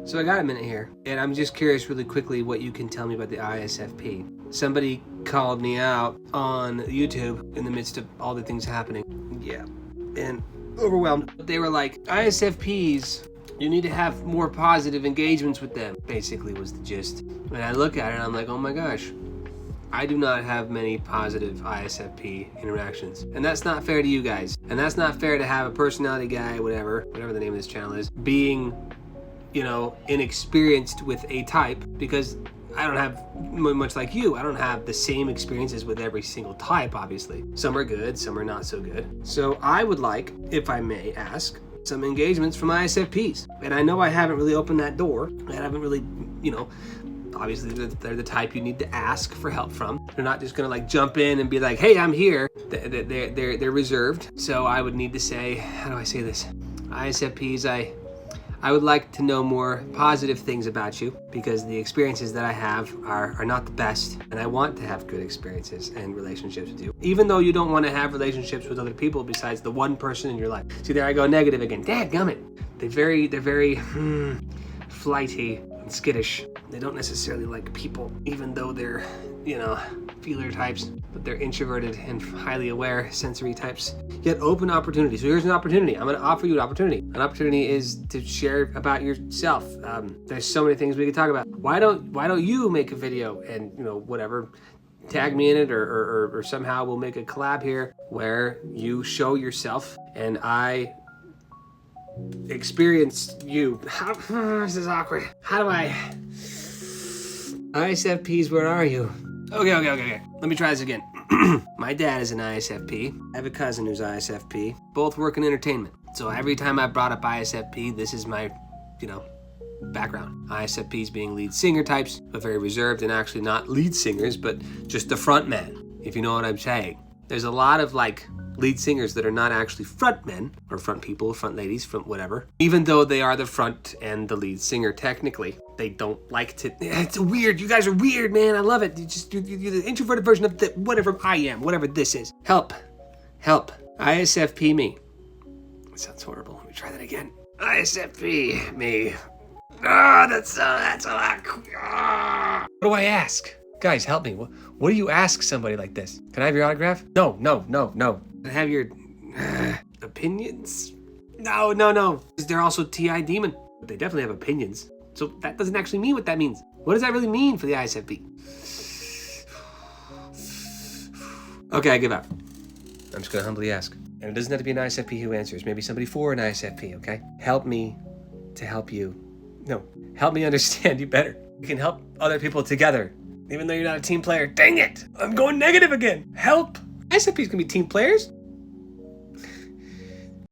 So I got a minute here, and I'm just curious really quickly what you can tell me about the ISFP. Somebody called me out on YouTube in the midst of all the things happening. Yeah, and overwhelmed. They were like, ISFPs, you need to have more positive engagements with them, basically was the gist. And I look at it and I'm like, oh my gosh, I do not have many positive ISFP interactions. And that's not fair to you guys. And that's not fair to have a personality guy, whatever the name of this channel is, being, inexperienced with a type, because I don't have, much like you, I don't have the same experiences with every single type, obviously. Some are good, some are not so good. So I would like, if I may ask, some engagements from ISFPs. And I know I haven't really opened that door. I haven't really, obviously they're the type you need to ask for help from. They're not just gonna jump in and be like, hey, I'm here. They're reserved. So I would need to say, how do I say this? ISFPs, I would like to know more positive things about you, because the experiences that I have are not the best, and I want to have good experiences and relationships with you. Even though you don't want to have relationships with other people besides the one person in your life. See, there I go negative again. Dadgummit. They're very flighty and skittish. They don't necessarily like people, even though they're, feeler types, but they're introverted and highly aware sensory types, yet open opportunity. So here's an opportunity. I'm going to offer you an opportunity. An opportunity is to share about yourself. There's so many things we could talk about. Why don't you make a video and, whatever, tag me in it, or somehow we'll make a collab here where you show yourself and I experience you. This is awkward. How do I... ISFPs, where are you? Okay. Let me try this again. My dad is an ISFP. I have a cousin who's ISFP. Both work in entertainment. So every time I brought up ISFP, this is my, background. ISFPs being lead singer types, but very reserved, and actually not lead singers, but just the front man, if you know what I'm saying. There's a lot of lead singers that are not actually front men, or front people, front ladies, front whatever. Even though they are the front and the lead singer technically, they don't like to. It's weird. You guys are weird, man. I love it. You're the introverted version of whatever I am, whatever this is. Help. ISFP me. That sounds horrible. Let me try that again. ISFP me. That's what do I ask? Guys, help me. What do you ask somebody like this? Can I have your autograph? No. Can I have your opinions? No. They're also TI demon. They definitely have opinions. So that doesn't actually mean what that means. What does that really mean for the ISFP? Okay, I give up. I'm just gonna humbly ask. And it doesn't have to be an ISFP who answers. Maybe somebody for an ISFP, okay? Help me to help you. No, help me understand you better. We can help other people together, even though you're not a team player. Dang it! I'm going negative again. Help! ISFPs can be team players.